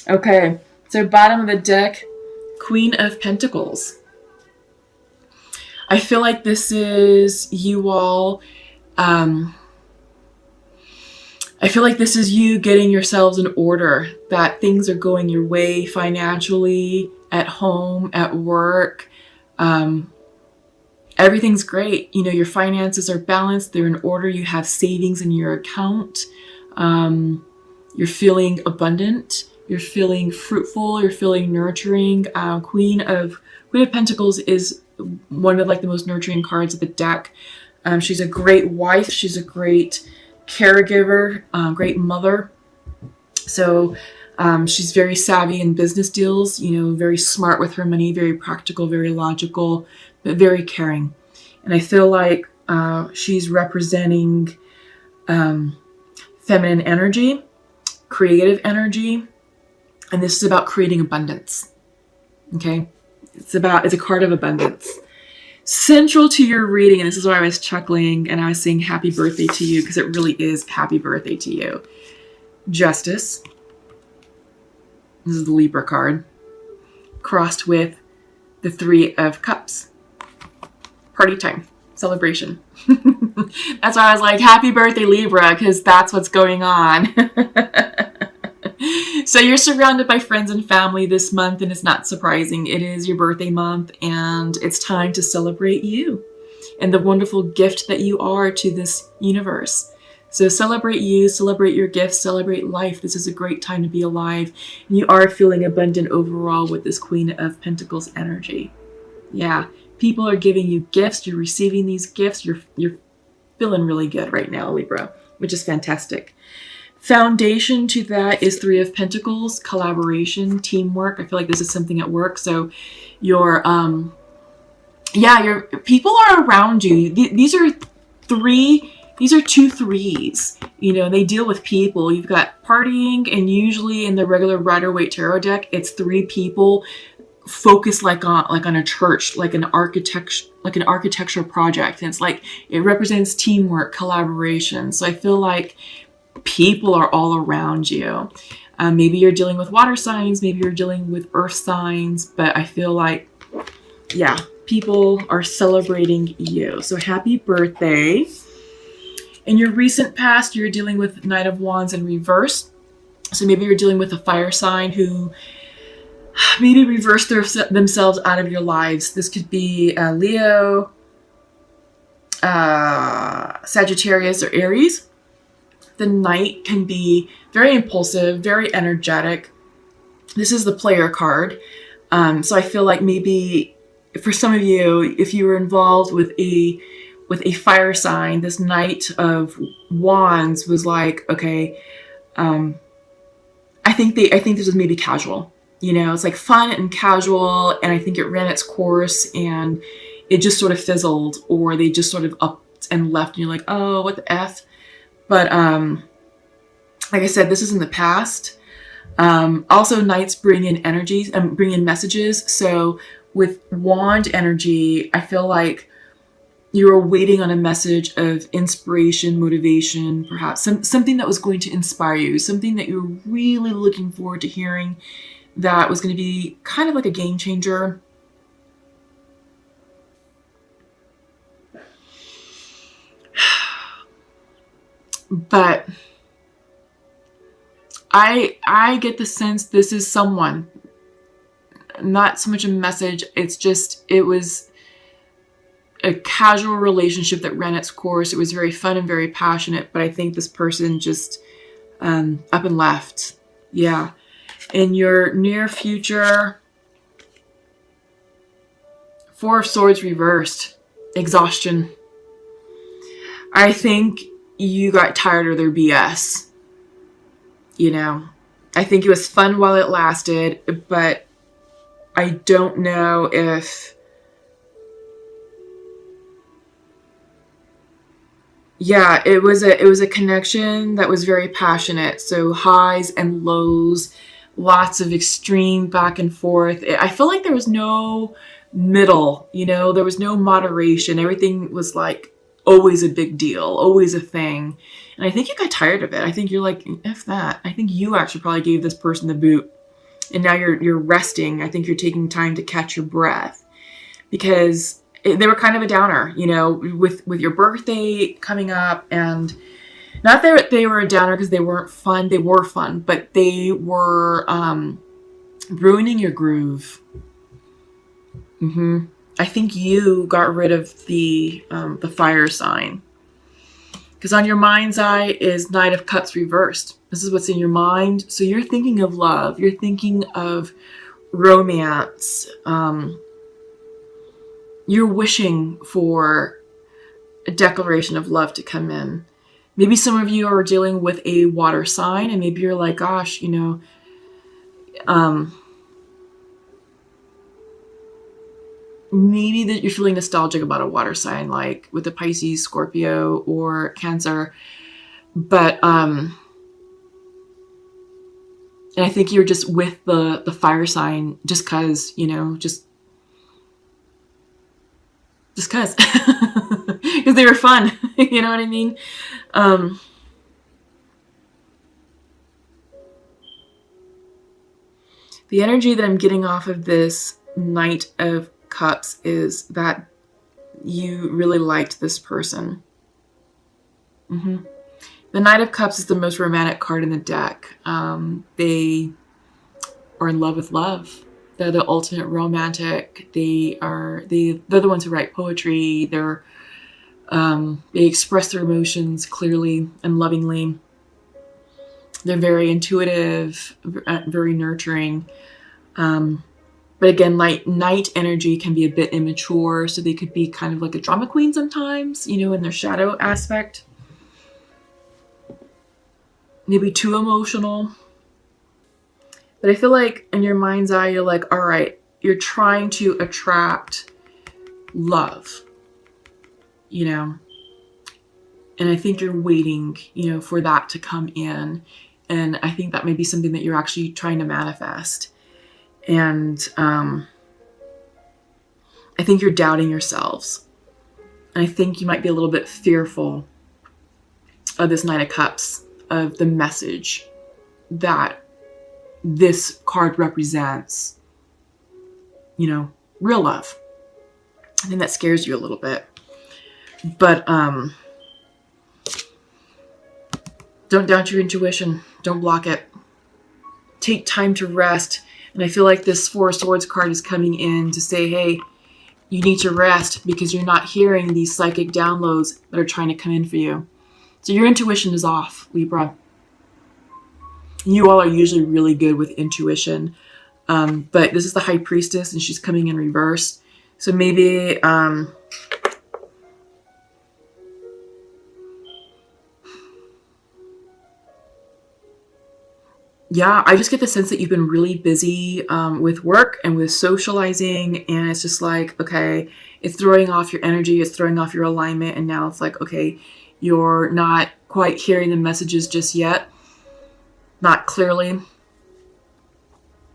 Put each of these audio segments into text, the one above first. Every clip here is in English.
Okay, so bottom of the deck, Queen of Pentacles. I feel like this is you all. I feel like this is you getting yourselves in order, that things are going your way financially, at home, at work. Everything's great. You know, your finances are balanced. They're in order. You have savings in your account. You're feeling abundant. You're feeling fruitful. You're feeling nurturing. Queen of Pentacles is one of like the most nurturing cards of the deck. She's a great wife. She's a great caregiver, great mother. So she's very savvy in business deals, you know, very smart with her money, very practical, very logical, but very caring. And I feel like she's representing feminine energy, creative energy, and this is about creating abundance. Okay, it's a card of abundance. Central to your reading, and this is why I was chuckling and I was saying happy birthday to you, because it really is happy birthday to you. Justice. This is the Libra card, crossed with the Three of Cups. Party time, celebration. That's why I was like, happy birthday, Libra, because that's what's going on. So you're surrounded by friends and family this month, and it's not surprising. It is your birthday month, and it's time to celebrate you and the wonderful gift that you are to this universe. So celebrate you, celebrate your gifts, celebrate life. This is a great time to be alive. And you are feeling abundant overall with this Queen of Pentacles energy. Yeah, people are giving you gifts. You're receiving these gifts. You're feeling really good right now, Libra, which is fantastic. Foundation to that is Three of Pentacles, collaboration, teamwork. I feel like this is something at work. So your people are around you. These are two threes. You know, they deal with people. You've got partying, and usually in the regular Rider-Waite tarot deck, it's three people focused like on a church, like an architectural project. And it's like it represents teamwork, collaboration. So I feel like people are all around you. Maybe you're dealing with water signs, maybe you're dealing with earth signs, but I feel like, yeah, people are celebrating you. So happy birthday. In your recent past, you're dealing with Knight of Wands in reverse. So maybe you're dealing with a fire sign who maybe reversed themselves out of your lives. This could be Leo, Sagittarius, or Aries. The Knight can be very impulsive, very energetic. This is the player card. So I feel like maybe for some of you, if you were involved with a fire sign, this Knight of Wands was like, okay, I think this was maybe casual. You know, it's like fun and casual, and I think it ran its course and it just sort of fizzled, or they just sort of upped and left, and you're like, oh, what the F? But like I said, this is in the past. Also, Knights bring in energies and bring in messages. So with Wand energy, I feel like you're waiting on a message of inspiration, motivation, perhaps something that was going to inspire you, something that you're really looking forward to hearing, that was going to be kind of like a game changer. But I get the sense this is someone, not so much a message. It was a casual relationship that ran its course. It was very fun and very passionate, but I think this person just up and left. Yeah. In your near future, Four of Swords reversed, exhaustion. I think you got tired of their BS. You know, I think it was fun while it lasted, but I don't know if, yeah, it was a connection that was very passionate. So highs and lows, lots of extreme back and forth. I feel like there was no middle, you know, there was no moderation. Everything was like always a big deal, always a thing. And I think you got tired of it. I think you're like, F that. I think you actually probably gave this person the boot. and now you're resting. I think you're taking time to catch your breath, because they were kind of a downer, you know, with your birthday coming up. And not that they were a downer because they weren't fun. They were fun, but they were ruining your groove. I think you got rid of the fire sign, because on your mind's eye is Knight of Cups reversed. This is what's in your mind. So you're thinking of love. You're thinking of romance. You're wishing for a declaration of love to come in. Maybe some of you are dealing with a water sign, and maybe you're like, gosh, you know, maybe that you're feeling nostalgic about a water sign, like with the Pisces, Scorpio, or Cancer. But and I think you're just with the fire sign just because, you know, just because because they were fun. You know what I mean? The energy that I'm getting off of this Knight of Cups is that you really liked this person. The Knight of Cups is the most romantic card in the deck. They are in love with love. They're the ultimate romantic. They're the ones who write poetry. They express their emotions clearly and lovingly. They're very intuitive, very nurturing. But again, night energy can be a bit immature, so they could be kind of like a drama queen sometimes, you know, in their shadow aspect. Maybe too emotional. But I feel like in your mind's eye, you're like, all right, you're trying to attract love, you know. And I think you're waiting, you know, for that to come in. And I think that may be something that you're actually trying to manifest. And I think you're doubting yourselves. And I think you might be a little bit fearful of this Knight of Cups, of the message that this card represents, you know, real love. I think that scares you a little bit. But don't doubt your intuition. Don't block it. Take time to rest. And I feel like this Four of Swords card is coming in to say, hey, you need to rest because you're not hearing these psychic downloads that are trying to come in for you. So your intuition is off, Libra. You all are usually really good with intuition. But this is the High Priestess, and she's coming in reverse. So maybe yeah, I just get the sense that you've been really busy with work and with socializing, and it's just like, okay, it's throwing off your energy, it's throwing off your alignment, and now it's like, okay, you're not quite hearing the messages just yet, not clearly,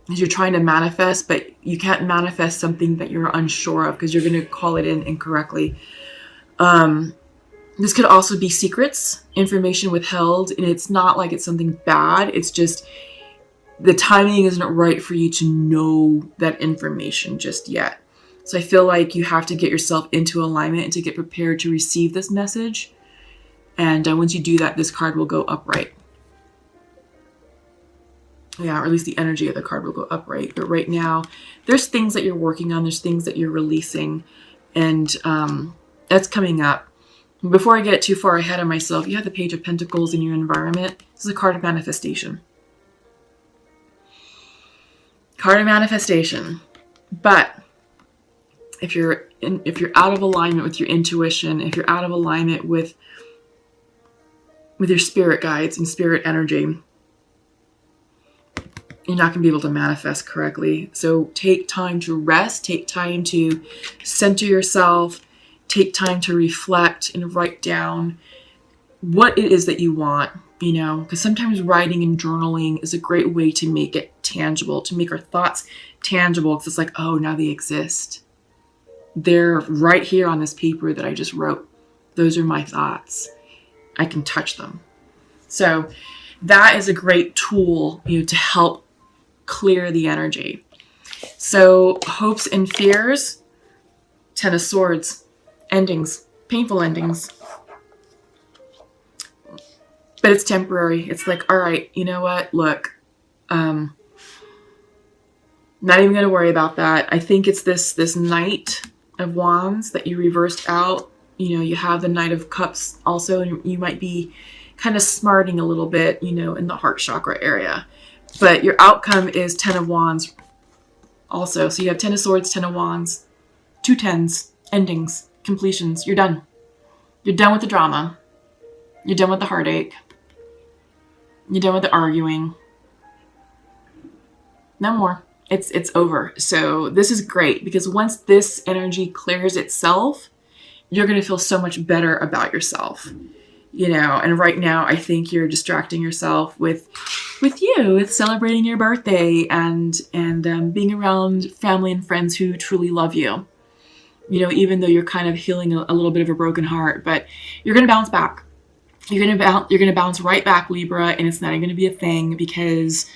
because you're trying to manifest, but you can't manifest something that you're unsure of because you're going to call it in incorrectly. This could also be secrets, information withheld, and it's not like it's something bad. It's just the timing isn't right for you to know that information just yet. So I feel like you have to get yourself into alignment and to get prepared to receive this message. And once you do that, this card will go upright. Yeah, or at least the energy of the card will go upright. But right now, there's things that you're working on. There's things that you're releasing. And that's coming up. Before I get too far ahead of myself, you have the Page of Pentacles in your environment. This is a card of manifestation. Card of manifestation. But if you're out of alignment with your intuition, if you're out of alignment with your spirit guides and spirit energy, you're not going to be able to manifest correctly. So take time to rest, take time to center yourself, take time to reflect and write down what it is that you want, you know, because sometimes writing and journaling is a great way to make it tangible, to make our thoughts tangible, because it's like, oh, now they exist. They're right here on this paper that I just wrote. Those are my thoughts. I can touch them. So that is a great tool, you know, to help clear the energy. So hopes and fears, 10 of Swords, endings, painful endings. But it's temporary. It's like, all right, you know what? Look, not even going to worry about that. I think it's this Knight of Wands that you reversed out. You know, you have the Knight of Cups also, and you might be kind of smarting a little bit, you know, in the heart chakra area. But your outcome is 10 of Wands also. So you have 10 of Swords, 10 of Wands, 2 10s, endings, completions. You're done. You're done with the drama. You're done with the heartache. You're done with the arguing. No more. It's over. So this is great because once this energy clears itself, you're going to feel so much better about yourself. You know, and right now I think you're distracting yourself with celebrating your birthday and being around family and friends who truly love you. You know, even though you're kind of healing a little bit of a broken heart, but you're going to bounce back. You're going to bounce right back, Libra, and it's not even going to be a thing because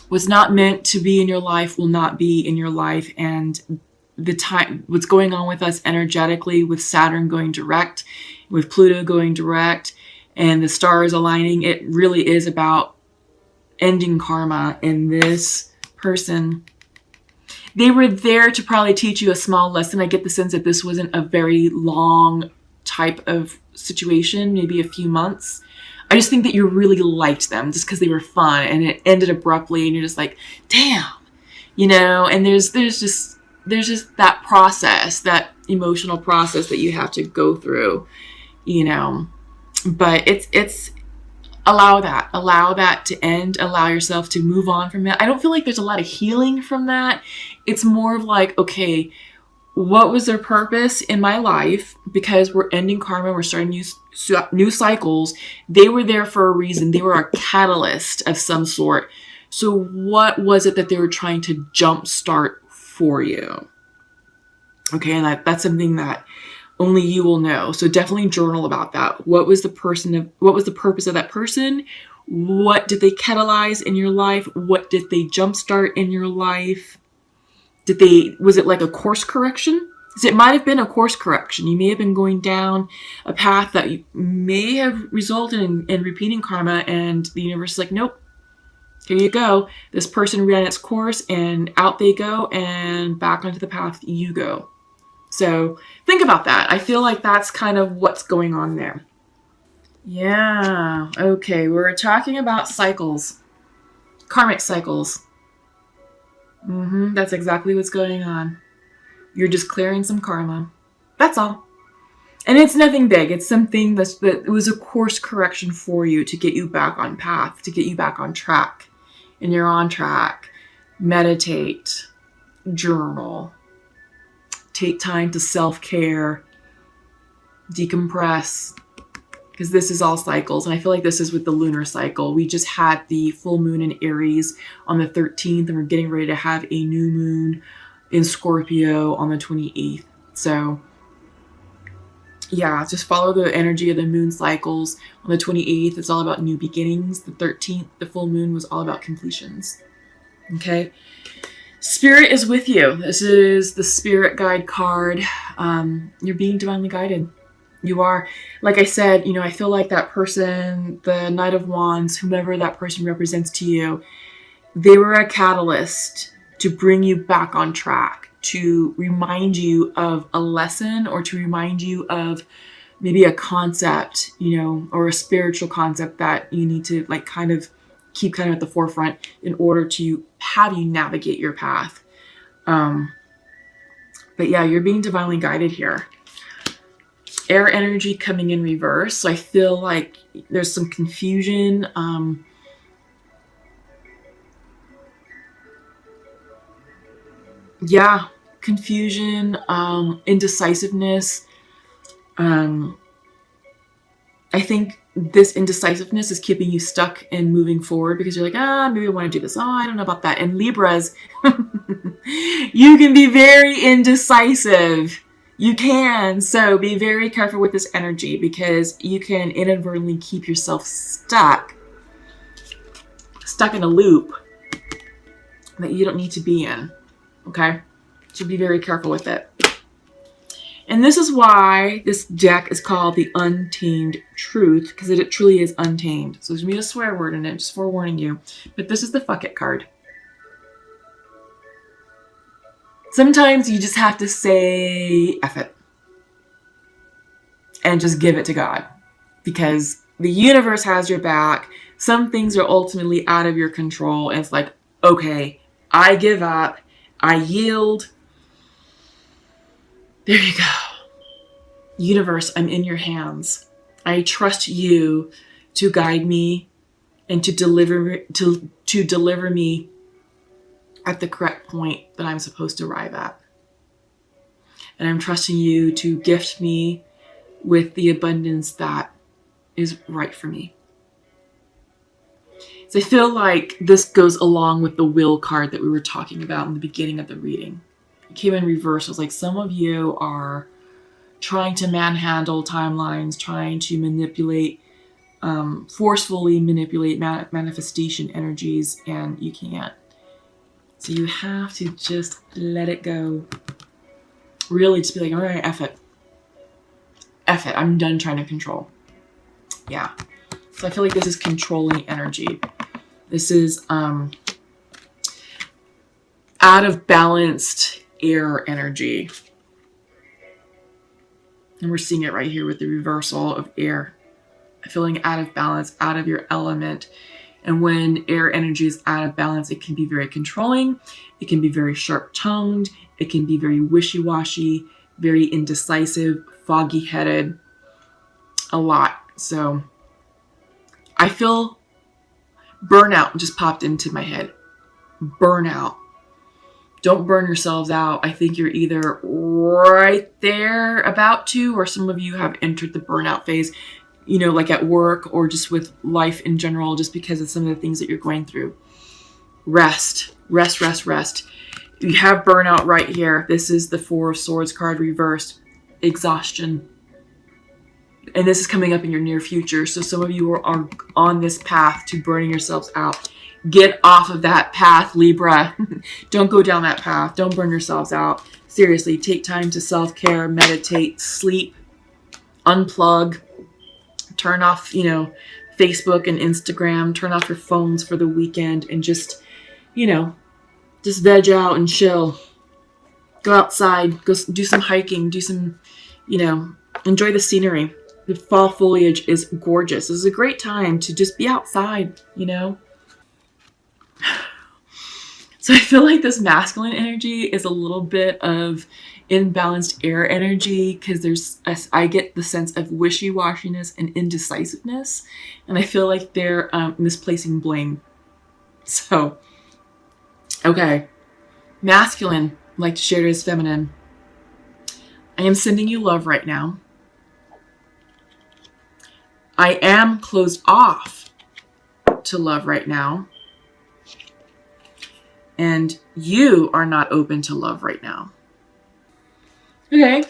what's not meant to be in your life will not be in your life. And what's going on with us energetically, with Saturn going direct, with Pluto going direct, and the stars aligning, it really is about ending karma. And this person, they were there to probably teach you a small lesson. I get the sense that this wasn't a very long type of situation, maybe a few months. I just think that you really liked them just because they were fun, and it ended abruptly, and you're just like, damn, you know. And there's just that process, that emotional process that you have to go through, you know. But it's allow that to end, allow yourself to move on from it. I don't feel like there's a lot of healing from that. It's more of like, okay, what was their purpose in my life? Because we're ending karma, we're starting new cycles. They were there for a reason. They were a catalyst of some sort. So what was it that they were trying to jumpstart for you? Okay, and that's something that only you will know. So definitely journal about that. What was the purpose of that person? What did they catalyze in your life? What did they jumpstart in your life? Was it like a course correction? Because it might have been a course correction. You may have been going down a path that may have resulted in repeating karma, and the universe is like, nope, here you go. This person ran its course, and out they go, and back onto the path you go. So think about that. I feel like that's kind of what's going on there. Yeah. Okay. We're talking about cycles, karmic cycles. That's exactly what's going on. You're just clearing some karma. That's all. And it's nothing big. It's something that it was a course correction for you to get you back on path, to get you back on track. And you're on track. Meditate. Journal. Take time to self-care. Decompress. Because this is all cycles. And I feel like this is with the lunar cycle. We just had the full moon in Aries on the 13th. And we're getting ready to have a new moon in Scorpio on the 28th. So yeah, just follow the energy of the moon cycles. On the 28th, it's all about new beginnings. The 13th, the full moon, was all about completions. Okay. Spirit is with you. This is the spirit guide card. You're being divinely guided. You are. Like I said, you know, I feel like that person, the Knight of Wands, whomever that person represents to you, they were a catalyst to bring you back on track, to remind you of a lesson, or to remind you of maybe a concept, you know, or a spiritual concept that you need to like kind of keep kind of at the forefront in order to have you navigate your path. But yeah, you're being divinely guided here. Air energy coming in reverse. So I feel like there's some confusion. Yeah, confusion, indecisiveness. I think this indecisiveness is keeping you stuck and moving forward because you're like, maybe I want to do this. Oh, I don't know about that. And Libras, you can be very indecisive. You can. So be very careful with this energy because you can inadvertently keep yourself stuck stuck in a loop that you don't need to be in. Okay? So be very careful with it. And this is why this deck is called the Untamed Truth, because it truly is untamed. So there's going to be a swear word in it, just forewarning you. But this is the fuck it card. Sometimes you just have to say F it. And just give it to God. Because the universe has your back. Some things are ultimately out of your control. And it's like, okay, I give up. I yield. There you go. Universe, I'm in your hands. I trust you to guide me and to deliver me at the correct point that I'm supposed to arrive at. And I'm trusting you to gift me with the abundance that is right for me. So I feel like this goes along with the will card that we were talking about in the beginning of the reading. It came in reverse. It was like some of you are trying to manhandle timelines, trying to manipulate, forcefully manipulate manifestation energies, and you can't. So you have to just let it go. Really just be like, all right, F it. F it. I'm done trying to control. Yeah. So I feel like this is controlling energy. This is out of balanced air energy. And we're seeing it right here with the reversal of air. Feeling out of balance, out of your element. And when air energy is out of balance, it can be very controlling. It can be very sharp-tongued. It can be very wishy-washy, very indecisive, foggy-headed. A lot. So I feel burnout just popped into my head. Burnout. Don't burn yourselves out. I think you're either right there about to, or some of you have entered the burnout phase, you know, like at work or just with life in general, just because of some of the things that you're going through. Rest, rest, rest, rest. You have burnout right here. This is the Four of Swords card reversed. Exhaustion. And this is coming up in your near future. So some of you are on this path to burning yourselves out. Get off of that path, Libra. Don't go down that path. Don't burn yourselves out. Seriously, take time to self-care, meditate, sleep, unplug, turn off, you know, Facebook and Instagram, turn off your phones for the weekend and just, you know, just veg out and chill. Go outside, go do some hiking, do some, you know, enjoy the scenery. The fall foliage is gorgeous. This is a great time to just be outside, you know. So I feel like this masculine energy is a little bit of imbalanced air energy because I get the sense of wishy-washiness and indecisiveness, and I feel like they're misplacing blame. So, okay, masculine, like to share it as feminine. I am sending you love right now. I am closed off to love right now. And you are not open to love right now. Okay.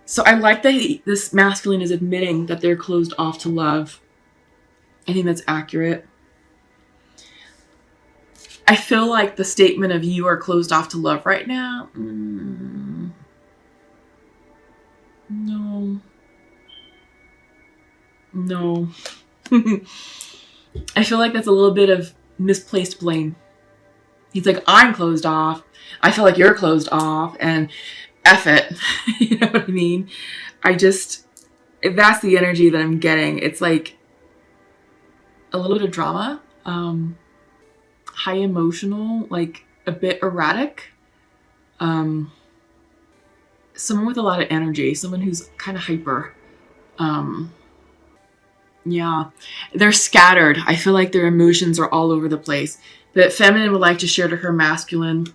So I like that this masculine is admitting that they're closed off to love. I think that's accurate. I feel like the statement of you are closed off to love right now. No. No. I feel like that's a little bit of misplaced blame. He's like, I'm closed off. I feel like you're closed off and F it. You know what I mean? That's the energy that I'm getting. It's like a little bit of drama, high emotional, like a bit erratic. Someone with a lot of energy, someone who's kind of hyper. Yeah, they're scattered. I feel like their emotions are all over the place. But feminine would like to share to her masculine,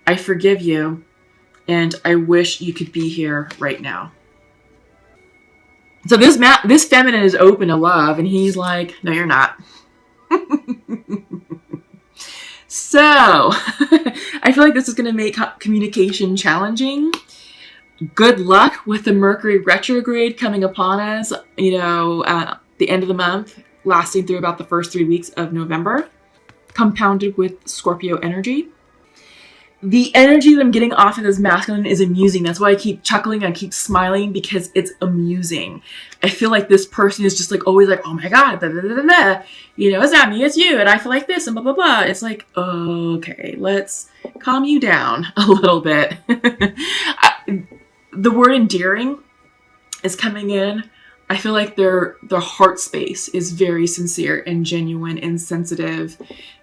I forgive you, and I wish you could be here right now. So this feminine is open to love, and he's like, no, you're not. So, I feel like this is going to make communication challenging. Good luck with the Mercury retrograde coming upon us, you know, at the end of the month, lasting through about the first 3 weeks of November, compounded with Scorpio energy. The energy that I'm getting off of this masculine is amusing. That's why I keep chuckling, I keep smiling, because it's amusing. I feel like this person is just like always like, oh my God, blah, blah, blah, blah. You know, it's not me, it's you, and I feel like this, and blah, blah, blah. It's like, okay, let's calm you down a little bit. The word endearing is coming in. I feel like their heart space is very sincere and genuine and sensitive.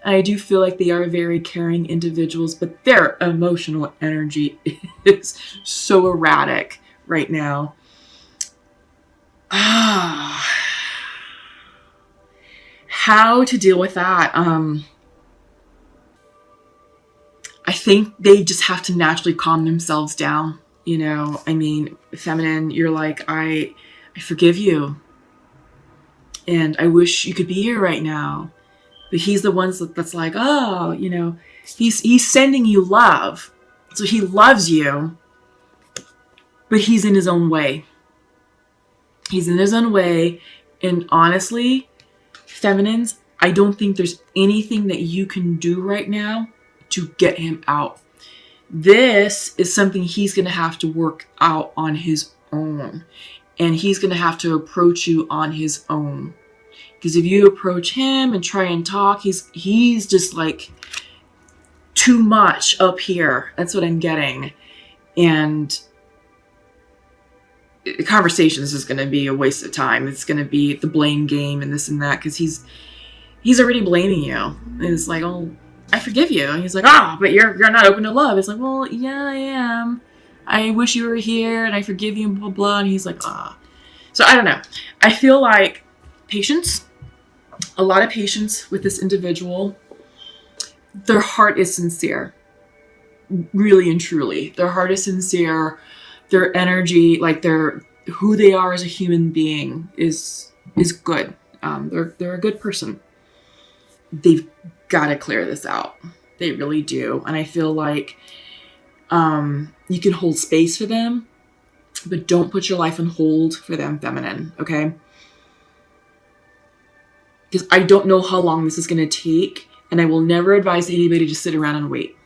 And I do feel like they are very caring individuals, but their emotional energy is so erratic right now. How to deal with that? I think they just have to naturally calm themselves down. You know, I mean, feminine, you're like, I forgive you. And I wish you could be here right now. But he's the one that's like, oh, you know, he's sending you love. So he loves you, but he's in his own way. He's in his own way. And honestly, feminines, I don't think there's anything that you can do right now to get him out. This is something he's going to have to work out on his own. And he's going to have to approach you on his own. Because if you approach him and try and talk, he's just like too much up here. That's what I'm getting. And the conversations is going to be a waste of time. It's going to be the blame game and this and that. Because he's already blaming you. And it's like, oh, I forgive you. And he's like, but you're not open to love. It's like, well, yeah, I am. I wish you were here and I forgive you and blah, blah. And he's like, So I don't know. I feel like patience, a lot of patience with this individual. Their heart is sincere, really and truly. Their heart is sincere. Their energy, like who they are as a human being is good. They're a good person. They've got to clear this out. They really do. And I feel like you can hold space for them, but don't put your life on hold for them, feminine, okay? Because I don't know how long this is going to take, and I will never advise anybody to sit around and wait.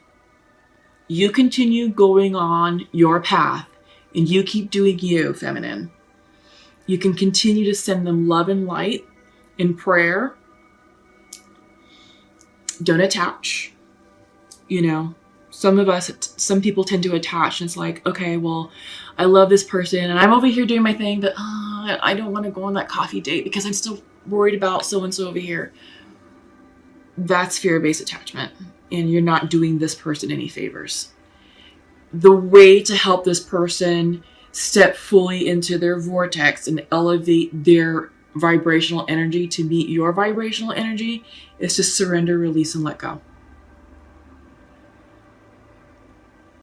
You continue going on your path, and you keep doing you, feminine. You can continue to send them love and light in prayer. Don't attach. You know, some people tend to attach, and it's like, okay, well, I love this person and I'm over here doing my thing, but I don't want to go on that coffee date because I'm still worried about so-and-so over here. That's fear-based attachment, and you're not doing this person any favors. The way to help this person step fully into their vortex and elevate their vibrational energy to meet your vibrational energy is to surrender, release, and let go.